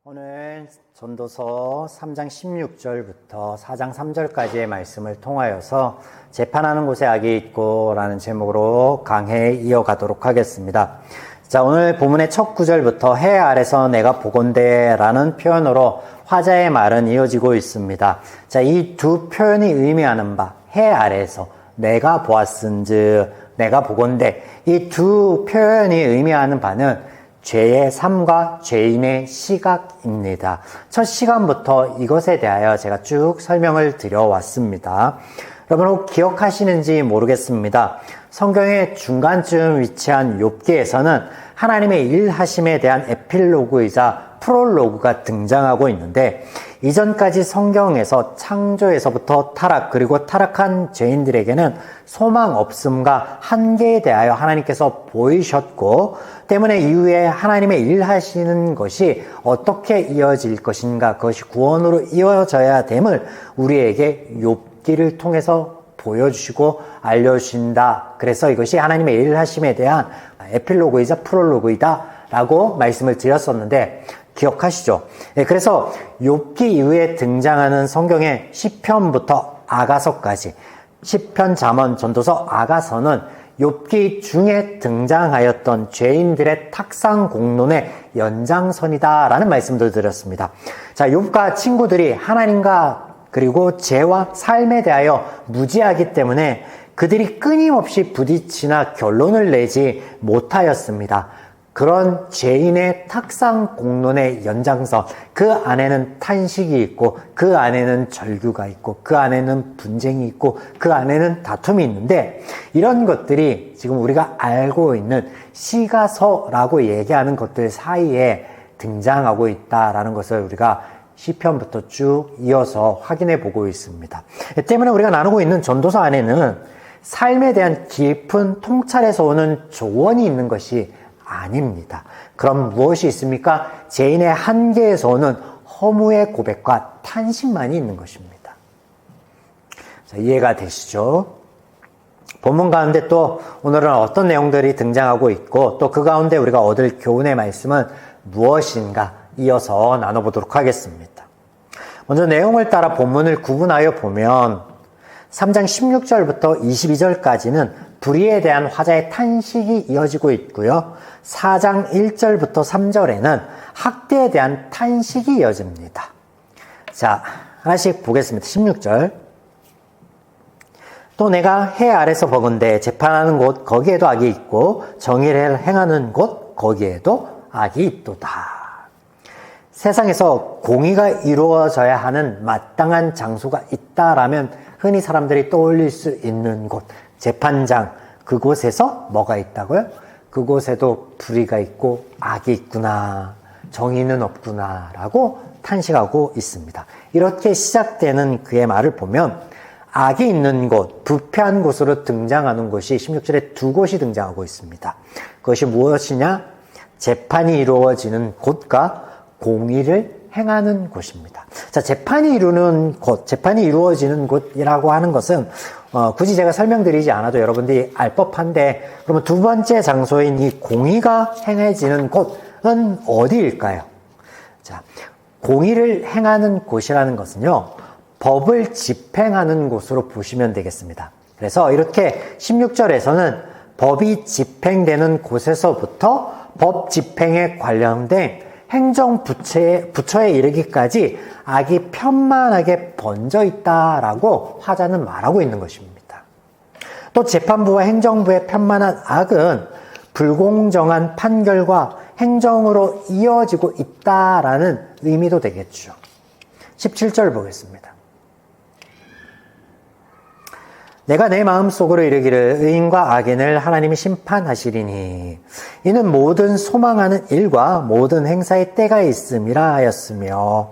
오늘 전도서 3장 16절부터 4장 3절까지의 말씀을 통하여서 재판하는 곳에 악이 있고 라는 제목으로 강해 이어가도록 하겠습니다. 자, 오늘 본문의 첫 구절부터 해 아래서 내가 보건대 라는 표현으로 화자의 말은 이어지고 있습니다. 자, 이 두 표현이 의미하는 바, 해 아래서 내가 보았은즉 내가 보건대, 이 두 표현이 의미하는 바는 죄의 삶과 죄인의 시각입니다. 첫 시간부터 이것에 대하여 제가 쭉 설명을 드려왔습니다. 여러분 혹 기억하시는지 모르겠습니다. 성경의 중간쯤 위치한 욥기에서는 하나님의 일하심에 대한 에필로그이자 프롤로그가 등장하고 있는데, 이전까지 성경에서 창조에서부터 타락, 그리고 타락한 죄인들에게는 소망 없음과 한계에 대하여 하나님께서 보이셨고, 때문에 이후에 하나님의 일하시는 것이 어떻게 이어질 것인가, 그것이 구원으로 이어져야 됨을 우리에게 욥기를 통해서 보여주시고 알려주신다. 그래서 이것이 하나님의 일하심에 대한 에필로그이자 프롤로그이다 라고 말씀을 드렸었는데, 기억하시죠? 네, 그래서 욥기 이후에 등장하는 성경의 시편부터 아가서까지, 시편, 잠언, 전도서, 아가서는 욥기 중에 등장하였던 죄인들의 탁상 공론의 연장선이다라는 말씀도 드렸습니다. 자, 욥과 친구들이 하나님과 그리고 죄와 삶에 대하여 무지하기 때문에 그들이 끊임없이 부딪히나 결론을 내지 못하였습니다. 그런 죄인의 탁상 공론의 연장선, 그 안에는 탄식이 있고, 그 안에는 절규가 있고, 그 안에는 분쟁이 있고, 그 안에는 다툼이 있는데, 이런 것들이 지금 우리가 알고 있는 시가서라고 얘기하는 것들 사이에 등장하고 있다라는 것을 우리가 시편부터 쭉 이어서 확인해 보고 있습니다. 때문에 우리가 나누고 있는 전도서 안에는 삶에 대한 깊은 통찰에서 오는 조언이 있는 것이 아닙니다. 그럼 무엇이 있습니까? 죄인의 한계에서 오는 허무의 고백과 탄식만이 있는 것입니다. 자, 이해가 되시죠? 본문 가운데 또 오늘은 어떤 내용들이 등장하고 있고, 또 그 가운데 우리가 얻을 교훈의 말씀은 무엇인가 이어서 나눠보도록 하겠습니다. 먼저 내용을 따라 본문을 구분하여 보면 3장 16절부터 22절까지는 불의에 대한 화자의 탄식이 이어지고 있고요. 4장 1절부터 3절에는 학대에 대한 탄식이 이어집니다. 자, 하나씩 보겠습니다. 16절. 또 내가 해 아래서 보건대 재판하는 곳 거기에도 악이 있고 정의를 행하는 곳 거기에도 악이 있도다. 세상에서 공의가 이루어져야 하는 마땅한 장소가 있다라면 흔히 사람들이 떠올릴 수 있는 곳, 재판장, 그곳에서 뭐가 있다고요? 그곳에도 불의가 있고 악이 있구나, 정의는 없구나 라고 탄식하고 있습니다. 이렇게 시작되는 그의 말을 보면 악이 있는 곳, 부패한 곳으로 등장하는 곳이 16절에 두 곳이 등장하고 있습니다. 그것이 무엇이냐? 재판이 이루어지는 곳과 공의를 행하는 곳입니다. 자, 재판이 이루는 곳, 재판이 이루어지는 곳이라고 하는 것은 굳이 제가 설명드리지 않아도 여러분들이 알 법한데, 그러면 두 번째 장소인 이 공의가 행해지는 곳은 어디일까요? 자, 공의를 행하는 곳이라는 것은요, 법을 집행하는 곳으로 보시면 되겠습니다. 그래서 이렇게 16절에서는 법이 집행되는 곳에서부터 법 집행에 관련된 행정부처에 이르기까지 악이 편만하게 번져 있다라고 화자는 말하고 있는 것입니다. 또 재판부와 행정부의 편만한 악은 불공정한 판결과 행정으로 이어지고 있다라는 의미도 되겠죠. 17절 보겠습니다. 내가 내 마음속으로 이르기를 의인과 악인을 하나님이 심판하시리니 이는 모든 소망하는 일과 모든 행사의 때가 있음이라 하였으며,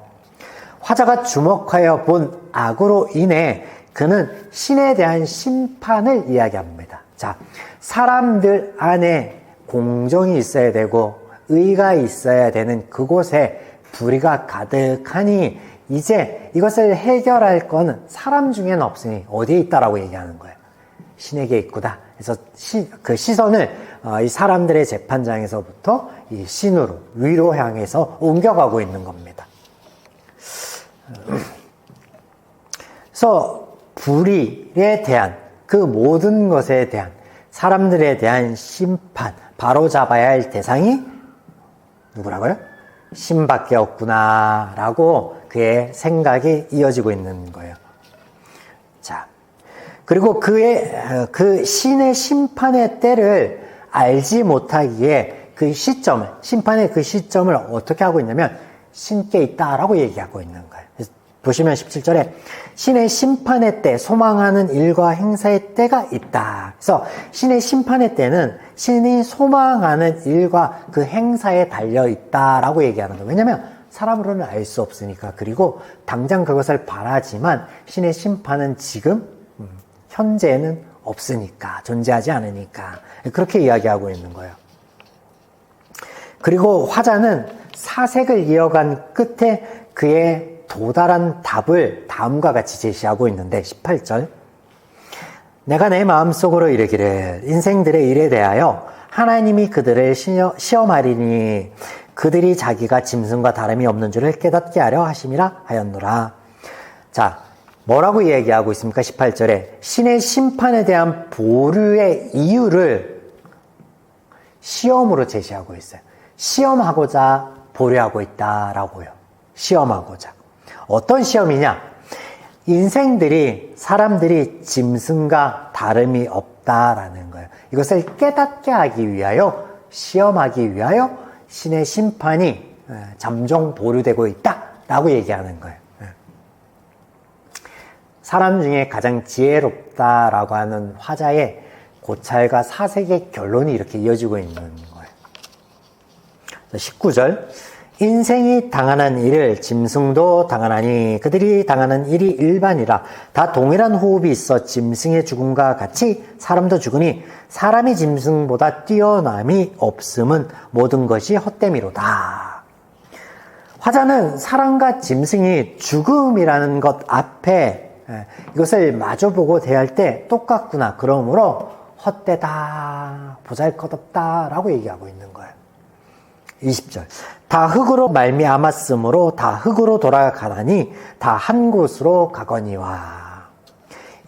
화자가 주목하여 본 악으로 인해 그는 신에 대한 심판을 이야기합니다. 자, 사람들 안에 공정이 있어야 되고 의가 있어야 되는 그곳에 불의가 가득하니 이제 이것을 해결할 거는 사람 중에는 없으니 어디에 있다라고 얘기하는 거예요? 신에게 있구나. 그래서 그 시선을 이 사람들의 재판장에서부터 이 신으로 위로 향해서 옮겨가고 있는 겁니다. 그래서 불의에 대한 그 모든 것에 대한 사람들에 대한 심판, 바로잡아야 할 대상이 누구라고요? 신밖에 없구나 라고 그의 생각이 이어지고 있는 거예요. 자, 그리고 그 신의 심판의 때를 알지 못하기에 그 시점을, 심판의 그 시점을 어떻게 하고 있냐면 신께 있다라고 얘기하고 있는 거예요. 보시면 17절에 신의 심판의 때, 소망하는 일과 행사의 때가 있다. 그래서 신의 심판의 때는 신이 소망하는 일과 그 행사에 달려 있다라고 얘기하는 거예요. 왜냐하면 사람으로는 알 수 없으니까. 그리고 당장 그것을 바라지만 신의 심판은 지금 현재는 없으니까, 존재하지 않으니까 그렇게 이야기하고 있는 거예요. 그리고 화자는 사색을 이어간 끝에 그의 도달한 답을 다음과 같이 제시하고 있는데 18절 내가 내 마음속으로 이르기를 인생들의 일에 대하여 하나님이 그들을 시험하리니 그들이 자기가 짐승과 다름이 없는 줄을 깨닫게 하려 하심이라 하였노라. 자, 뭐라고 얘기하고 있습니까? 18절에 신의 심판에 대한 보류의 이유를 시험으로 제시하고 있어요. 시험하고자 보류하고 있다라고요. 시험하고자. 어떤 시험이냐? 인생들이, 사람들이 짐승과 다름이 없다라는 거예요. 이것을 깨닫게 하기 위하여, 시험하기 위하여 신의 심판이 잠정 보류되고 있다라고 얘기하는 거예요. 사람 중에 가장 지혜롭다라고 하는 화자의 고찰과 사색의 결론이 이렇게 이어지고 있는 거예요. 19절 인생이 당하는 일을 짐승도 당하나니 그들이 당하는 일이 일반이라 다 동일한 호흡이 있어 짐승의 죽음과 같이 사람도 죽으니 사람이 짐승보다 뛰어남이 없음은 모든 것이 헛됨이로다. 화자는 사람과 짐승이 죽음이라는 것 앞에 이것을 마주보고 대할 때 똑같구나. 그러므로 헛되다, 보잘것없다 라고 얘기하고 있는 거예요. 20절 다 흙으로 말미암았으므로 다 흙으로 돌아가나니 다 한 곳으로 가거니와.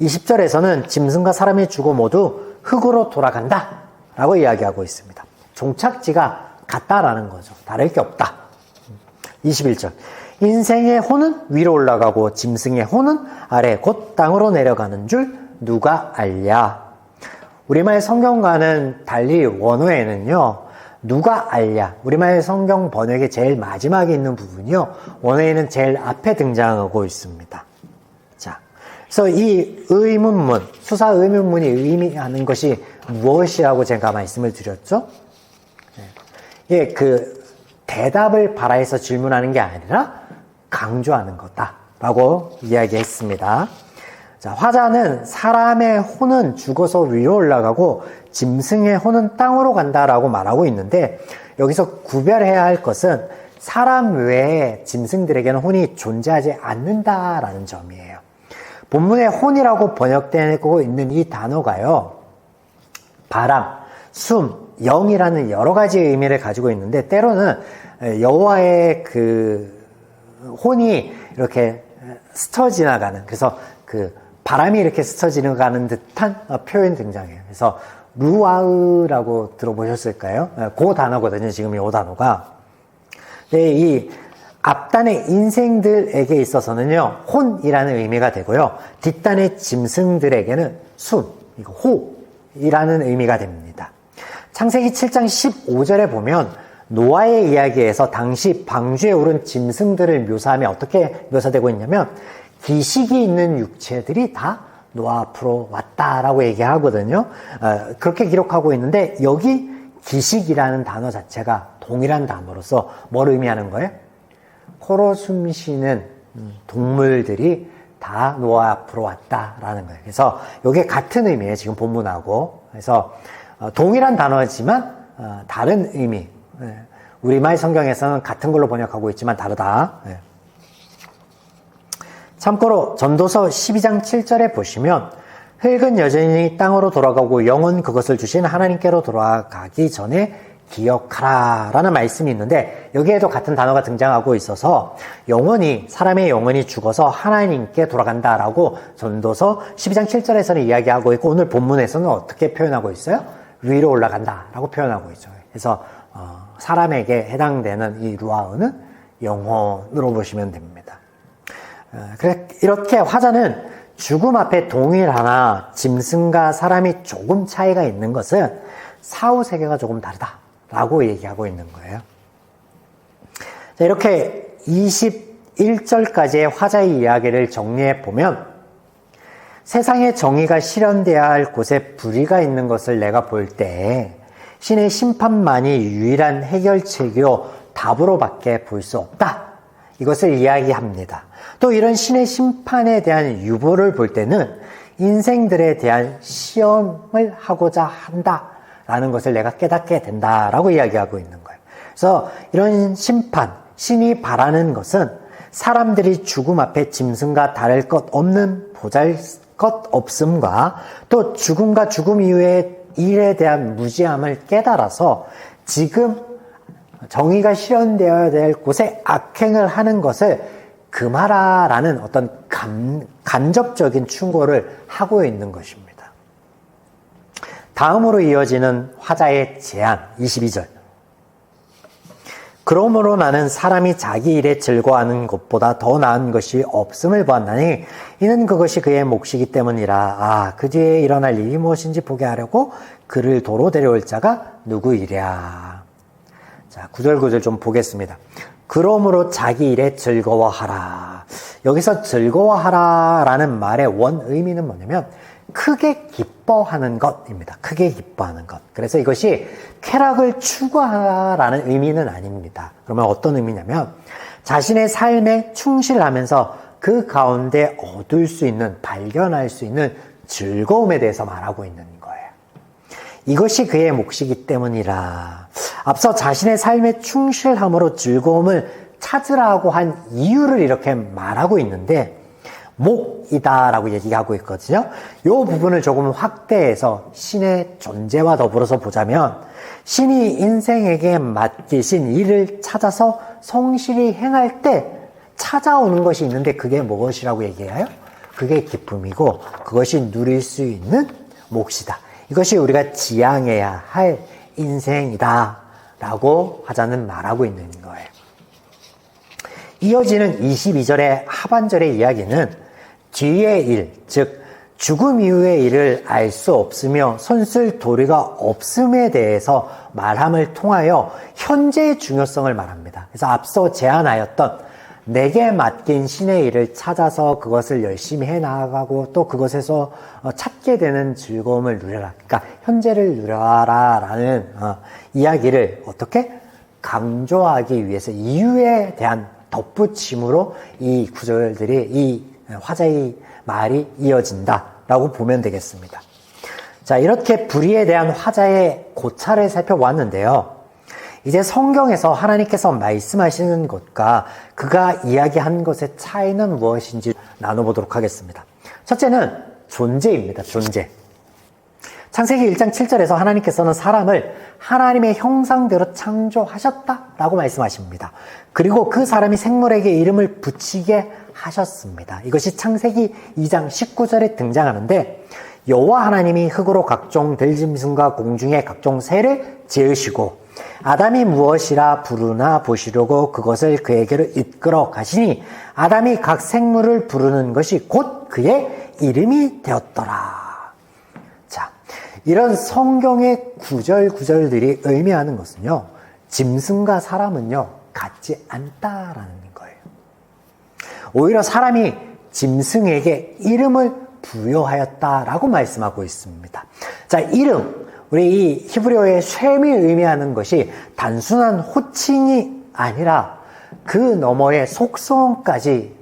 20절에서는 짐승과 사람이 죽어 모두 흙으로 돌아간다 라고 이야기하고 있습니다. 종착지가 같다라는 거죠. 다를 게 없다. 21절 인생의 혼은 위로 올라가고 짐승의 혼은 아래 곧 땅으로 내려가는 줄 누가 알랴. 우리말 성경과는 달리 원어에는요 누가 알랴, 우리말 성경 번역의 제일 마지막에 있는 부분이요 원어에는 제일 앞에 등장하고 있습니다. 자, 그래서 이 의문문, 수사 의문문이 의미하는 것이 무엇이라고 제가 말씀을 드렸죠? 예, 그 대답을 바라해서 질문하는 게 아니라 강조하는 거다라고 이야기했습니다. 자, 화자는 사람의 혼은 죽어서 위로 올라가고 짐승의 혼은 땅으로 간다라고 말하고 있는데 여기서 구별해야 할 것은 사람 외에 짐승들에게는 혼이 존재하지 않는다라는 점이에요. 본문에 혼이라고 번역되고 있는 이 단어가요 바람, 숨, 영이라는 여러 가지 의미를 가지고 있는데 때로는 여호와의 그 혼이 이렇게 스쳐 지나가는, 그래서 그 바람이 이렇게 스쳐 지나가는 듯한 표현이 등장해요. 그래서 루아흐라고 들어보셨을까요? 그 단어거든요. 지금 이 단어가. 네, 이 앞단의 인생들에게 있어서는요, 혼이라는 의미가 되고요. 뒷단의 짐승들에게는 숨, 이거 호이라는 의미가 됩니다. 창세기 7장 15절에 보면 노아의 이야기에서 당시 방주에 오른 짐승들을 묘사하면 어떻게 묘사되고 있냐면 기식이 있는 육체들이 다 노아 앞으로 왔다라고 얘기하거든요. 그렇게 기록하고 있는데 여기 기식이라는 단어 자체가 동일한 단어로서 뭘 의미하는 거예요? 코로 숨 쉬는 동물들이 다 노아 앞으로 왔다라는 거예요. 그래서 이게 같은 의미예요. 지금 본문하고. 그래서 동일한 단어지만 다른 의미. 우리말 성경에서는 같은 걸로 번역하고 있지만 다르다. 참고로 전도서 12장 7절에 보시면 흙은 여전히 땅으로 돌아가고 영은 그것을 주신 하나님께로 돌아가기 전에 기억하라 라는 말씀이 있는데 여기에도 같은 단어가 등장하고 있어서 사람의 영혼이 죽어서 하나님께 돌아간다라고 전도서 12장 7절에서는 이야기하고 있고 오늘 본문에서는 어떻게 표현하고 있어요? 위로 올라간다라고 표현하고 있죠. 그래서 사람에게 해당되는 이 루아흐는 영혼으로 보시면 됩니다. 이렇게 화자는 죽음 앞에 동일하나 짐승과 사람이 조금 차이가 있는 것은 사후 세계가 조금 다르다라고 얘기하고 있는 거예요. 자, 이렇게 21절까지의 화자의 이야기를 정리해 보면 세상의 정의가 실현되어야 할 곳에 불의가 있는 것을 내가 볼 때 신의 심판만이 유일한 해결책이요 답으로밖에 볼 수 없다. 이것을 이야기합니다. 또 이런 신의 심판에 대한 유보를 볼 때는 인생들에 대한 시험을 하고자 한다라는 것을 내가 깨닫게 된다라고 이야기하고 있는 거예요. 그래서 이런 심판, 신이 바라는 것은 사람들이 죽음 앞에 짐승과 다를 것 없는 보잘것없음과 또 죽음과 죽음 이후의 일에 대한 무지함을 깨달아서 지금 정의가 실현되어야 될 곳에 악행을 하는 것을 금하라라는 어떤 간접적인 충고를 하고 있는 것입니다. 다음으로 이어지는 화자의 제안 22절. 그러므로 나는 사람이 자기 일에 즐거워하는 것보다 더 나은 것이 없음을 보았나니 이는 그것이 그의 몫이기 때문이라. 그 뒤에 일어날 일이 무엇인지 보게 하려고 그를 도로 데려올 자가 누구이랴. 자, 9절 좀 보겠습니다. 그러므로 자기 일에 즐거워하라. 여기서 즐거워하라 라는 말의 원 의미는 뭐냐면 크게 기뻐하는 것입니다. 크게 기뻐하는 것. 그래서 이것이 쾌락을 추구하라는 의미는 아닙니다. 그러면 어떤 의미냐면 자신의 삶에 충실하면서 그 가운데 얻을 수 있는, 발견할 수 있는 즐거움에 대해서 말하고 있는 거예요. 이것이 그의 몫이기 때문이라. 앞서 자신의 삶에 충실함으로 즐거움을 찾으라고 한 이유를 이렇게 말하고 있는데 목이다라고 얘기하고 있거든요. 이 부분을 조금 확대해서 신의 존재와 더불어서 보자면 신이 인생에게 맡기신 일을 찾아서 성실히 행할 때 찾아오는 것이 있는데 그게 무엇이라고 얘기해요? 그게 기쁨이고 그것이 누릴 수 있는 몫이다. 이것이 우리가 지향해야 할 인생이다 라고 화자는 말하고 있는 거예요. 이어지는 22절의 하반절의 이야기는 뒤의 일, 즉 죽음 이후의 일을 알 수 없으며 손쓸 도리가 없음에 대해서 말함을 통하여 현재의 중요성을 말합니다. 그래서 앞서 제안하였던 내게 맡긴 신의 일을 찾아서 그것을 열심히 해나가고 또 그것에서 찾게 되는 즐거움을 누려라. 그러니까 현재를 누려라 라는 이야기를 어떻게 강조하기 위해서 이유에 대한 덧붙임으로 이 구절들이 이 화자의 말이 이어진다라고 보면 되겠습니다. 자, 이렇게 불의에 대한 화자의 고찰을 살펴보았는데요. 이제 성경에서 하나님께서 말씀하시는 것과 그가 이야기한 것의 차이는 무엇인지 나눠보도록 하겠습니다. 첫째는 존재입니다. 존재. 창세기 1장 7절에서 하나님께서는 사람을 하나님의 형상대로 창조하셨다라고 말씀하십니다. 그리고 그 사람이 생물에게 이름을 붙이게 하셨습니다. 이것이 창세기 2장 19절에 등장하는데 여호와 하나님이 흙으로 각종 들짐승과 공중의 각종 새를 지으시고 아담이 무엇이라 부르나 보시려고 그것을 그에게로 이끌어 가시니 아담이 각 생물을 부르는 것이 곧 그의 이름이 되었더라. 자, 이런 성경의 구절들이 의미하는 것은요, 짐승과 사람은요 같지 않다라는 거예요. 오히려 사람이 짐승에게 이름을 부여하였다라고 말씀하고 있습니다. 자, 이름, 우리 이 히브리어의 셈이 의미하는 것이 단순한 호칭이 아니라 그 너머의 속성까지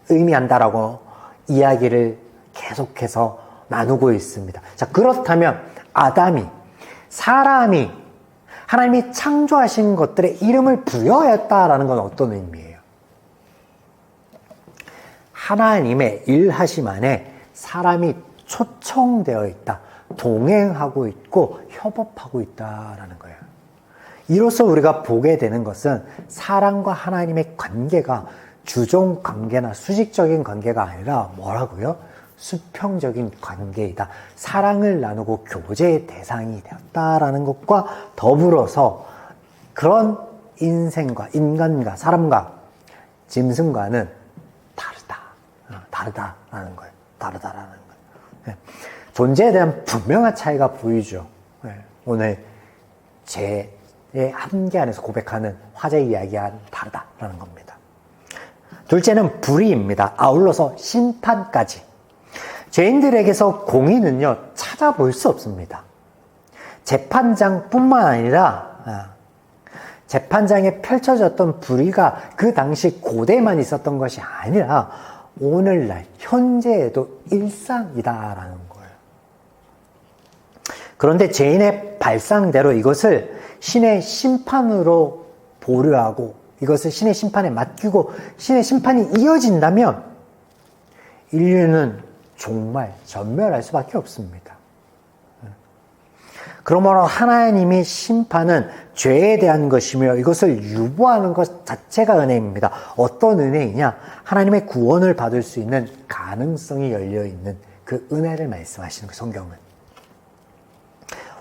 의미한다라고 이야기를 계속해서 나누고 있습니다. 자, 그렇다면 아담이, 사람이 하나님이 창조하신 것들의 이름을 부여하였다라는 건 어떤 의미예요? 하나님의 일하심 안에 사람이 초청되어 있다. 동행하고 있고 협업하고 있다라는 거예요. 이로써 우리가 보게 되는 것은 사랑과 하나님의 관계가 주종 관계나 수직적인 관계가 아니라 뭐라고요? 수평적인 관계이다. 사랑을 나누고 교제의 대상이 되었다라는 것과 더불어서 그런 인생과 인간과 사람과 짐승과는 다르다라는 거예요. 다르다라는 거예요. 존재에 대한 분명한 차이가 보이죠. 오늘 제 한계 안에서 고백하는 화제 이야기와 다르다라는 겁니다. 둘째는 불의입니다. 아울러서 심판까지. 죄인들에게서 공의는요, 찾아볼 수 없습니다. 재판장뿐만 아니라 재판장에 펼쳐졌던 불의가 그 당시 고대만 있었던 것이 아니라 오늘날 현재에도 일상이다라는 거예요. 그런데 죄인의 발상대로 이것을 신의 심판으로 보류하고 이것을 신의 심판에 맡기고 신의 심판이 이어진다면 인류는 정말 전멸할 수밖에 없습니다. 그러므로 하나님의 심판은 죄에 대한 것이며 이것을 유보하는 것 자체가 은혜입니다. 어떤 은혜이냐? 하나님의 구원을 받을 수 있는 가능성이 열려있는 그 은혜를 말씀하시는 그 성경은.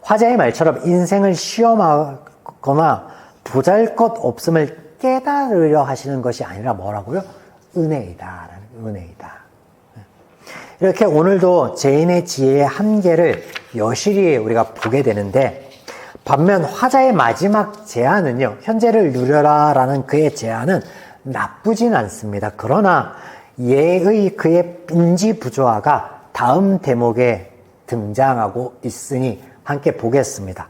화자의 말처럼 인생을 시험하거나 보잘것없음을 깨달으려 하시는 것이 아니라 뭐라고요? 은혜이다. 은혜이다. 이렇게 오늘도 죄인의 지혜의 한계를 여실히 우리가 보게 되는데, 반면 화자의 마지막 제안은요, 현재를 누려라 라는 그의 제안은 나쁘진 않습니다. 그러나 그의 인지부조화가 다음 대목에 등장하고 있으니 함께 보겠습니다.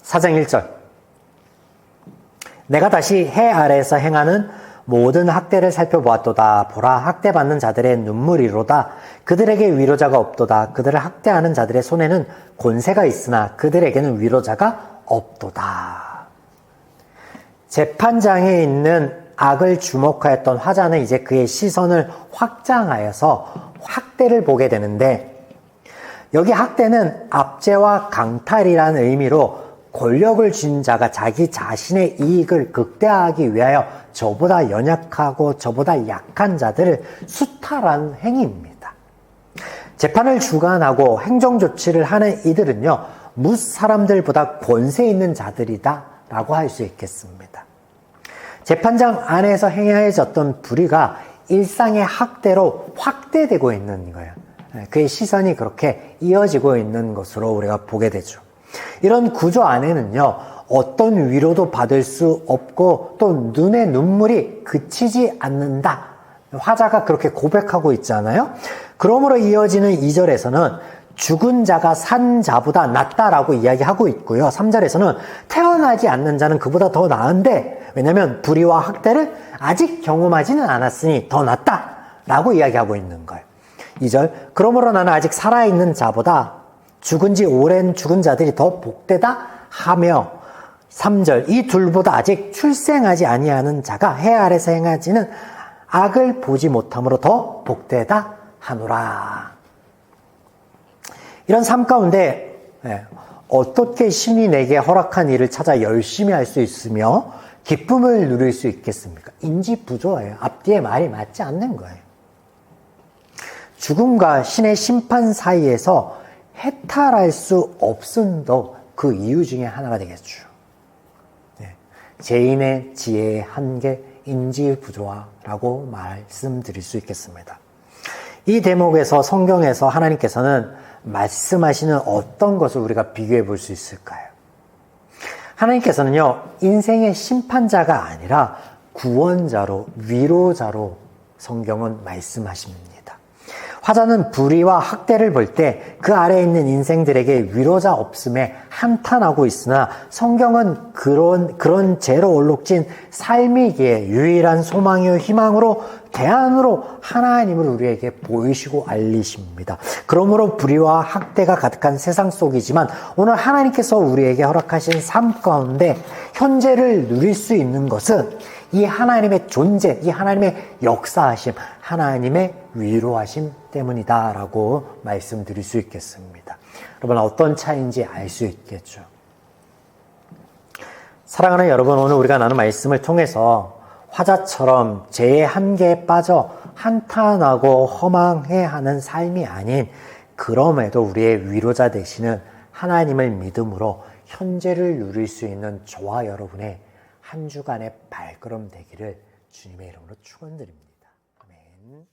4장 1절. 내가 다시 해 아래에서 행하는 모든 학대를 살펴보았도다. 보라, 학대받는 자들의 눈물이로다. 그들에게 위로자가 없도다. 그들을 학대하는 자들의 손에는 권세가 있으나 그들에게는 위로자가 없도다. 재판장에 있는 악을 주목하였던 화자는 이제 그의 시선을 확장하여서 학대를 보게 되는데, 여기 학대는 압제와 강탈이라는 의미로 권력을 쥔 자가 자기 자신의 이익을 극대화하기 위하여 저보다 연약하고 저보다 약한 자들을 수탈한 행위입니다. 재판을 주관하고 행정조치를 하는 이들은요, 무사람들보다 권세 있는 자들이다 라고 할 수 있겠습니다. 재판장 안에서 행해졌던 불의가 일상의 학대로 확대되고 있는 거예요. 그의 시선이 그렇게 이어지고 있는 것으로 우리가 보게 되죠. 이런 구조 안에는요, 어떤 위로도 받을 수 없고 또 눈의 눈물이 그치지 않는다. 화자가 그렇게 고백하고 있잖아요. 그러므로 이어지는 2절에서는 죽은 자가 산 자보다 낫다라고 이야기하고 있고요. 3절에서는 태어나지 않는 자는 그보다 더 나은데, 왜냐하면 불의와 학대를 아직 경험하지는 않았으니 더 낫다라고 이야기하고 있는 거예요. 2절, 그러므로 나는 아직 살아있는 자보다 죽은 지 오랜 죽은 자들이 더 복되다 하며, 3절, 이 둘보다 아직 출생하지 아니하는 자가 해 아래서 행하지는 악을 보지 못함으로 더 복되다 하노라. 이런 삶 가운데 어떻게 신이 내게 허락한 일을 찾아 열심히 할 수 있으며 기쁨을 누릴 수 있겠습니까? 인지부조예요. 앞뒤의 말이 맞지 않는 거예요. 죽음과 신의 심판 사이에서 해탈할 수 없음도 그 이유 중에 하나가 되겠죠. 죄인의 지혜의 한계, 인지부조화라고 말씀드릴 수 있겠습니다. 이 대목에서 성경에서 하나님께서는 말씀하시는 어떤 것을 우리가 비교해 볼 수 있을까요? 하나님께서는요, 인생의 심판자가 아니라 구원자로, 위로자로 성경은 말씀하십니다. 화자는 불의와 학대를 볼 때 그 아래에 있는 인생들에게 위로자 없음에 한탄하고 있으나 성경은 그런 죄로 얼룩진 삶이기에 유일한 소망이요 희망으로 대안으로 하나님을 우리에게 보이시고 알리십니다. 그러므로 불의와 학대가 가득한 세상 속이지만 오늘 하나님께서 우리에게 허락하신 삶 가운데 현재를 누릴 수 있는 것은 이 하나님의 존재, 이 하나님의 역사하심, 하나님의 위로하심 때문이다라고 말씀드릴 수 있겠습니다. 여러분 어떤 차이인지 알 수 있겠죠. 사랑하는 여러분, 오늘 우리가 나눈 말씀을 통해서 화자처럼 죄의 한계에 빠져 한탄하고 허망해하는 삶이 아닌 그럼에도 우리의 위로자 되시는 하나님을 믿음으로 현재를 누릴 수 있는 저와 여러분의 한 주간의 발걸음 되기를 주님의 이름으로 축원드립니다. 아멘.